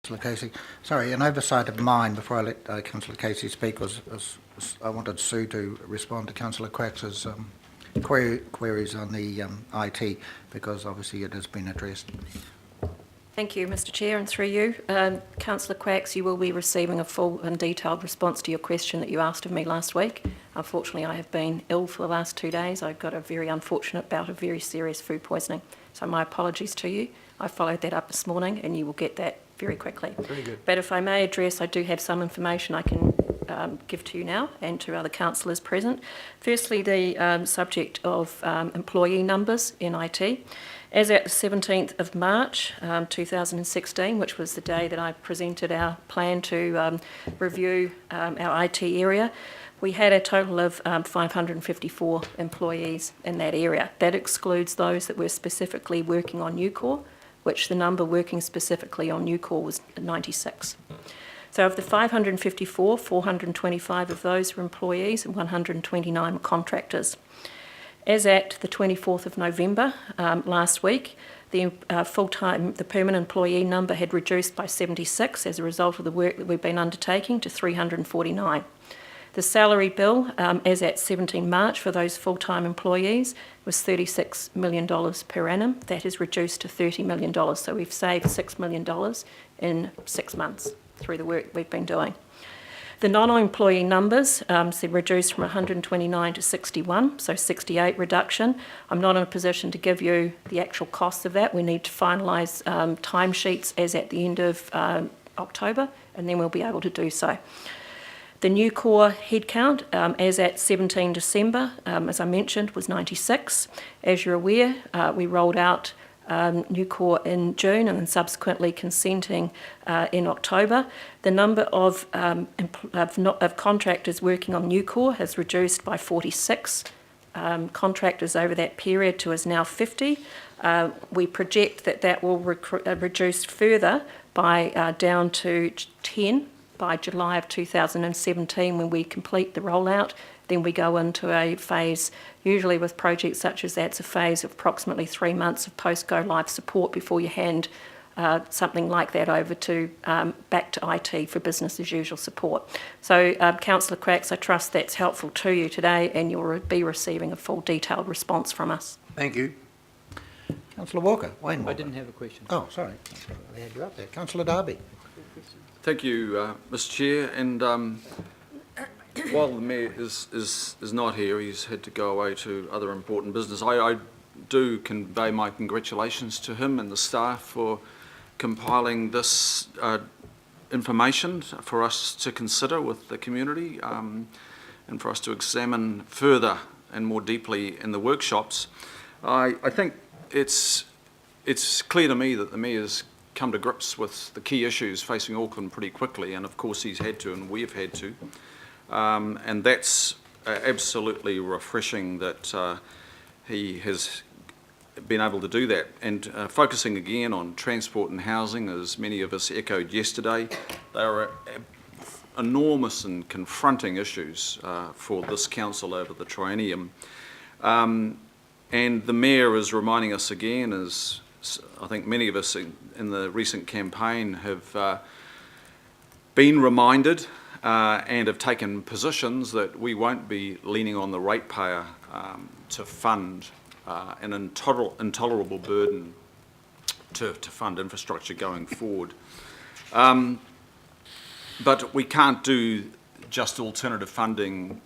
Councillor Casey. Sorry, an oversight of mine before I let Councillor Casey speak was I wanted Sue to respond to Councillor Quacks's queries on the IT, because obviously it has been addressed. Thank you, Mr Chair, and through you. Councillor Quacks, you will be receiving a full and detailed response to your question that you asked of me last week. Unfortunately, I have been ill for the last 2 days. I got a very unfortunate bout of very serious food poisoning. So my apologies to you. I followed that up this morning and you will get that very quickly. Very good. But if I may address, I do have some information I can give to you now and to other councillors present. Firstly, the subject of employee numbers in IT. As at the 17th of March 2016, which was the day that I presented our plan to review our IT area, we had a total of 554 employees in that area. That excludes those that were specifically working on Nucor, which the number working specifically on Nucor was 96. So of the 554, 425 of those were employees and 129 were contractors. As at the 24th of November last week, the permanent employee number had reduced by 76 as a result of the work that we've been undertaking to 349. The salary bill, as at 17 March for those full-time employees, was $36 million per annum. That is reduced to $30 million. So we've saved $6 million in 6 months through the work we've been doing. The non-employee numbers reduced from 129 to 61, so 68 reduction. I'm not in a position to give you the actual cost of that. We need to finalise timesheets as at the end of October, and then we'll be able to do so. The Nucor headcount, as at 17 December, as I mentioned, was 96. As you're aware, we rolled out Nucor in June and then subsequently consenting in October. The number of contractors working on Nucor has reduced by 46 contractors over that period to is now 50. We project that that will reduce further by down to 10 by July of 2017 when we complete the rollout. Then we go into a phase, usually with projects such as that's a phase of approximately 3 months of post-go live support before you hand something like that over to back to IT for business as usual support. So Councillor Quacks, I trust that's helpful to you today and you'll be receiving a full detailed response from us. Thank you. Councillor Walker, Wayne Walker. I didn't have a question. Oh, sorry. I had you up there. Councillor Darby. Thank you, Mr Chair, and while the Mayor is not here, he's had to go away to other important business. I do convey my congratulations to him and the staff for compiling this information for us to consider with the community and for us to examine further and more deeply in the workshops. I think it's clear to me that the Mayor's come to grips with the key issues facing Auckland pretty quickly, and of course he's had to and we've had to. And that's absolutely refreshing that he has been able to do that. And focusing again on transport and housing, as many of us echoed yesterday, they are enormous and confronting issues for this council over the triennium. And the Mayor is reminding us again, as I think many of us in the recent campaign have been reminded and have taken positions that we won't be leaning on the ratepayer to fund an intolerable burden to fund infrastructure going forward. But we can't do just alternative funding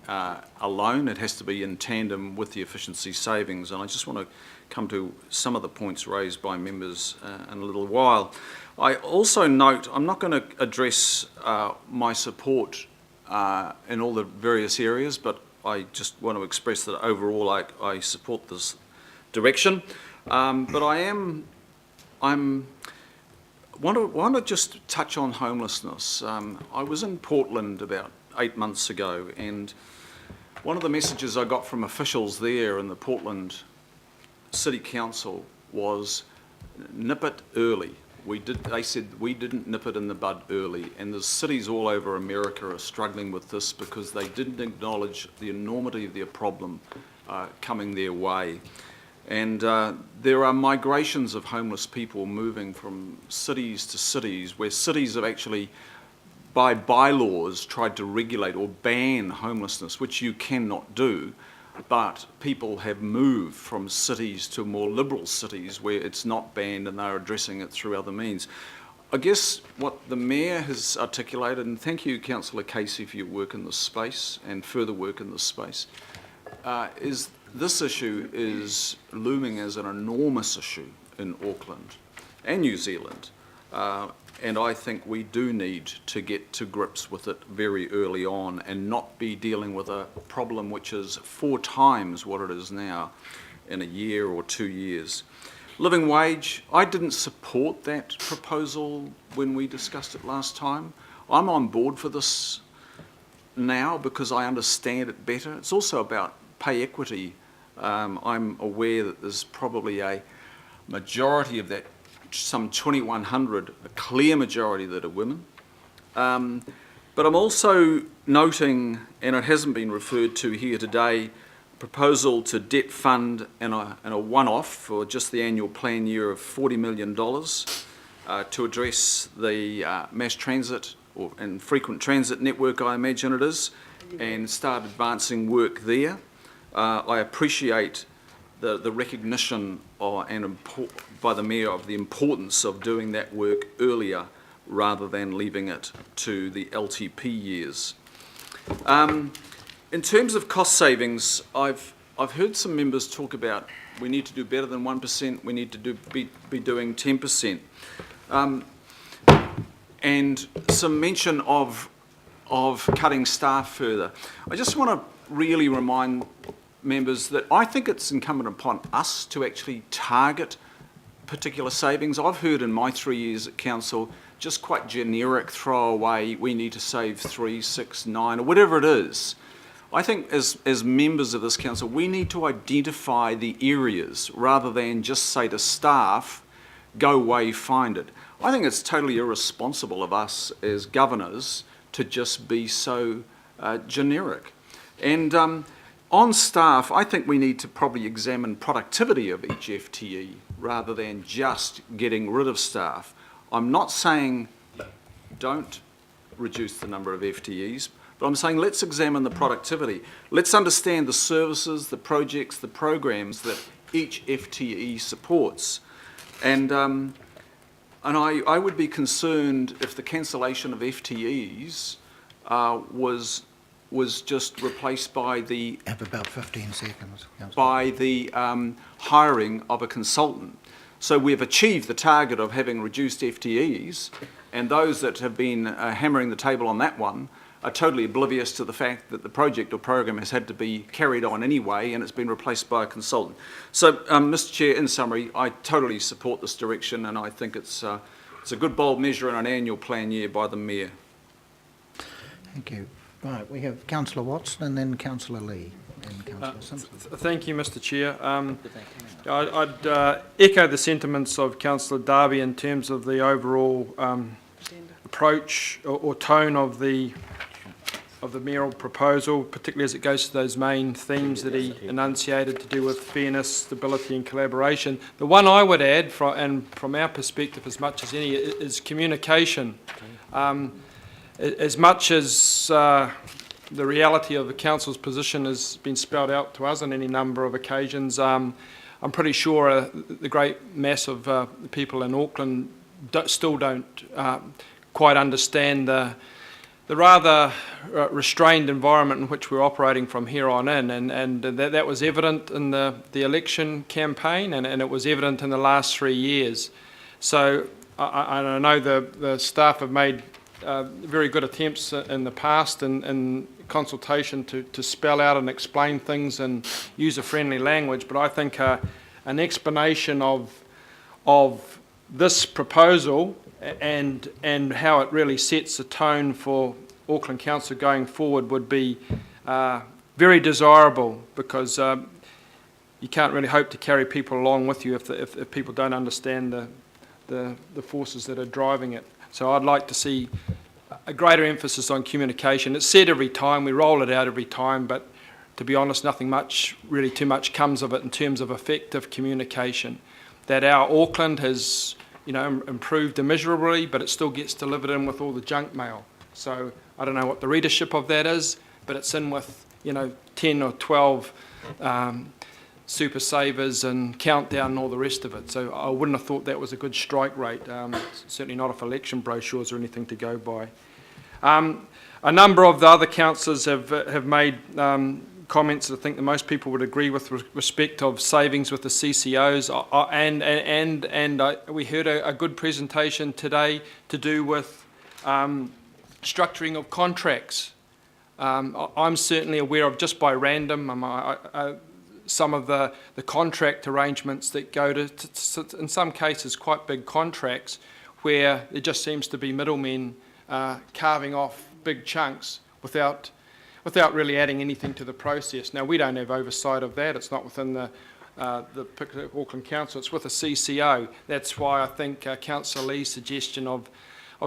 alone. It has to be in tandem with the efficiency savings, and I just want to come to some of the points raised by members in a little while. I also note, I'm not going to address my support in all the various areas, but I just want to express that overall I support this direction. But I want to just touch on homelessness. I was in Portland about 8 months ago, and one of the messages I got from officials there in the Portland City Council was nip it early. They said we didn't nip it in the bud early, and the cities all over America are struggling with this because they didn't acknowledge the enormity of their problem coming their way. And there are migrations of homeless people moving from cities to cities, where cities have actually, by bylaws, tried to regulate or ban homelessness, which you cannot do. But people have moved from cities to more liberal cities where it's not banned and they're addressing it through other means. I guess what the Mayor has articulated, and thank you, Councillor Casey, for your work in this space and further work in this space, is this issue is looming as an enormous issue in Auckland and New Zealand. And I think we do need to get to grips with it very early on and not be dealing with a problem which is 4 times what it is now in a year or 2 years. Living wage, I didn't support that proposal when we discussed it last time. I'm on board for this now because I understand it better. It's also about pay equity. I'm aware that there's probably a majority of that, some 2,100, a clear majority that are women. But I'm also noting, and it hasn't been referred to here today, proposal to debt fund and a one-off for just the annual plan year of $40 million to address the mass transit and frequent transit network, I imagine it is, and start advancing work there. I appreciate the recognition by the Mayor of the importance of doing that work earlier rather than leaving it to the LTP years. In terms of cost savings, I've heard some members talk about we need to do better than 1%, we need to be doing 10%. And some mention of cutting staff further. I just want to really remind members that I think it's incumbent upon us to actually target particular savings. I've heard in my 3 years at council just quite generic throwaway, we need to save 3, 6, 9 or whatever it is. I think as members of this council we need to identify the areas rather than just say to staff, go away, find it. I think it's totally irresponsible of us as governors to just be so generic. And on staff, I think we need to probably examine productivity of each FTE rather than just getting rid of staff. I'm not saying don't reduce the number of FTEs, but I'm saying let's examine the productivity. Let's understand the services, the projects, the programs that each FTE supports. And I would be concerned if the cancellation of FTEs was just replaced by the Have about 15 seconds. by the hiring of a consultant. So we've achieved the target of having reduced FTEs, and those that have been hammering the table on that one are totally oblivious to the fact that the project or program has had to be carried on anyway and it's been replaced by a consultant. So, Mr Chair, in summary, I totally support this direction and I think it's a good bold measure in an annual plan year by the Mayor. Thank you. Right, we have Councillor Watson and then Councillor Lee and Councillor Simpson. Thank you, Mr Chair. I'd echo the sentiments of Councillor Darby in terms of the overall approach or tone of the mayoral proposal, particularly as it goes to those main themes that he enunciated to do with fairness, stability and collaboration. The one I would add, from our perspective as much as any, is communication. As much as the reality of the council's position has been spelled out to us on any number of occasions, I'm pretty sure the great mass of the people in Auckland still don't quite understand the rather restrained environment in which we're operating from here on in, and that was evident in the election campaign, and it was evident in the last 3 years. So I know the staff have made very good attempts in the past in consultation to spell out and explain things in user-friendly language, but I think an explanation of this proposal and how it really sets the tone for Auckland Council going forward would be very desirable, because you can't really hope to carry people along with you if people don't understand the forces that are driving it. So I'd like to see a greater emphasis on communication. It's said every time, we roll it out every time, but to be honest, nothing really too much comes of it in terms of effective communication. That our Auckland has, improved immeasurably, but it still gets delivered in with all the junk mail. So I don't know what the readership of that is, but it's in with, 10 or 12 super savers and countdown and all the rest of it. So I wouldn't have thought that was a good strike rate, certainly not if election brochures or anything to go by. A number of the other councillors have made comments that I think that most people would agree with respect of savings with the CCOs, and we heard a good presentation today to do with structuring of contracts. I'm certainly aware of, just by random, some of the contract arrangements that go to, in some cases, quite big contracts, where there just seems to be middlemen carving off big chunks without really adding anything to the process. Now, we don't have oversight of that. It's not within the Auckland Council. It's with the CCO. That's why I think Councillor Lee's suggestion of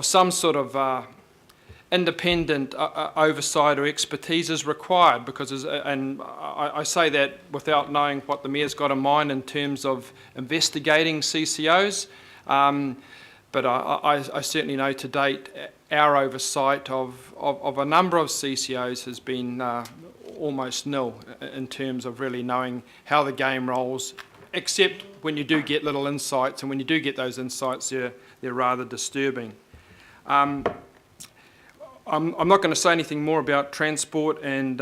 some sort of independent oversight or expertise is required, because, and I say that without knowing what the Mayor's got in mind in terms of investigating CCOs, but I certainly know to date our oversight of a number of CCOs has been almost nil in terms of really knowing how the game rolls, except when you do get little insights, and when you do get those insights, they're rather disturbing. I'm not going to say anything more about transport and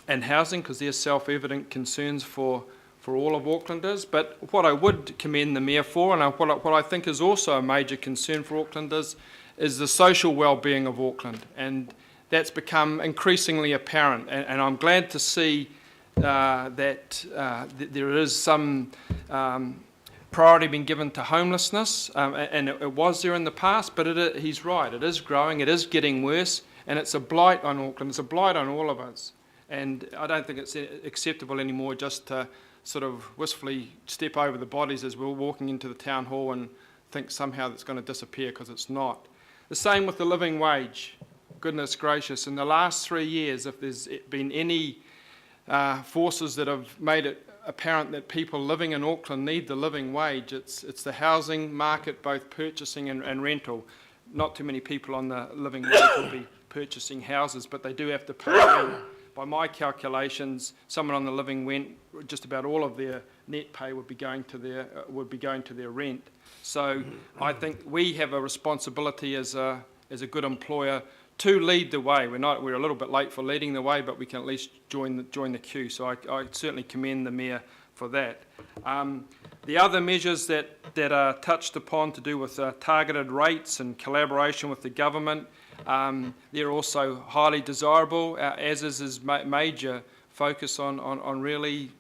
housing, because they're self-evident concerns for all of Aucklanders, but what I would commend the Mayor for, and what I think is also a major concern for Aucklanders, is the social well-being of Auckland, and that's become increasingly apparent, and I'm glad to see that there is some priority being given to homelessness, and it was there in the past, but he's right, it is growing, it is getting worse, and it's a blight on Auckland, it's a blight on all of us, and I don't think it's acceptable anymore just to sort of wistfully step over the bodies as we're walking into the town hall and think somehow that's going to disappear, because it's not. The same with the living wage. Goodness gracious, in the last 3 years, if there's been any forces that have made it apparent that people living in Auckland need the living wage, it's the housing market, both purchasing and rental. Not too many people on the living wage will be purchasing houses, but they do have to pay rent. By my calculations, someone on the living rent, just about all of their net pay would be going to their rent. So I think we have a responsibility as a good employer to lead the way. We're a little bit late for leading the way, but we can at least join the queue. So I certainly commend the Mayor for that. The other measures that are touched upon to do with targeted rates and collaboration with the government, they're also highly desirable, as is his major focus on really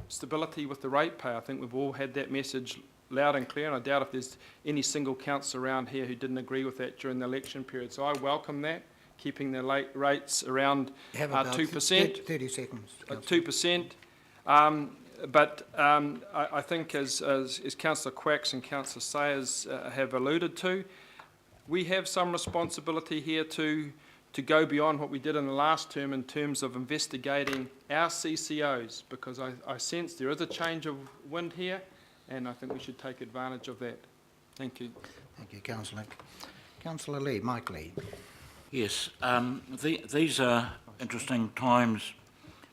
stability with the ratepayer. I think we've all had that message loud and clear, and I doubt if there's any single councillor around here who didn't agree with that during the election period. So I welcome that, keeping the rates around 2%. 30 seconds. 2%. But I think as Councillor Quacks and Councillor Sayers have alluded to, we have some responsibility here to go beyond what we did in the last term in terms of investigating our CCOs, because I sense there is a change of wind here, and I think we should take advantage of that. Thank you. Thank you, Councillor. Councillor Lee, Mike Lee. Yes, these are interesting times,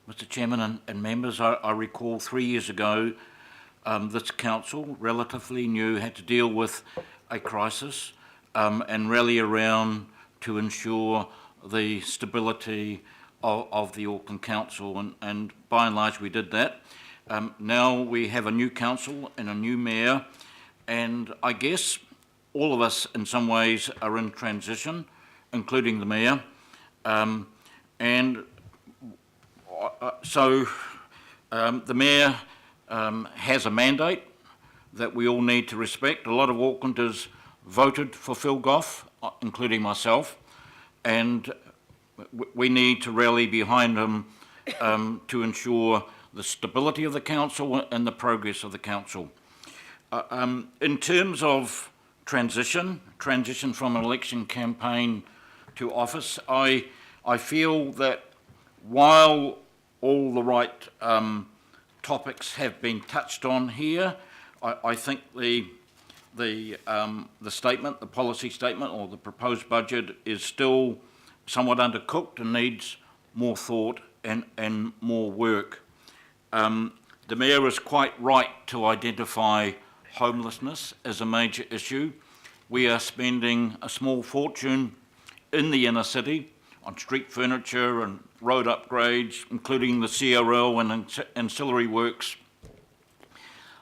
Mr Chairman and members. I recall 3 years ago this council, relatively new, had to deal with a crisis and rally around to ensure the stability of the Auckland Council, and by and large we did that. Now we have a new council and a new mayor, and I guess all of us in some ways are in transition, including the mayor, so the mayor has a mandate that we all need to respect. A lot of Aucklanders voted for Phil Goff, including myself, and we need to rally behind him to ensure the stability of the council and the progress of the council. In terms of transition from an election campaign to office, I feel that while all the right topics have been touched on here. I think the statement, the policy statement or the proposed budget is still somewhat undercooked and needs more thought and more work. The Mayor is quite right to identify homelessness as a major issue. We are spending a small fortune in the inner city on street furniture and road upgrades, including the CRL and ancillary works.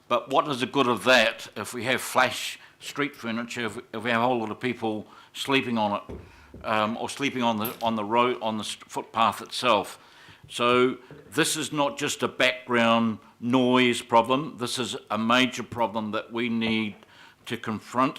But what is the good of that if we have flash street furniture, if we have a whole lot of people sleeping on it, or sleeping on the road, on the footpath itself? So this is not just a background noise problem. This is a major problem that we need to confront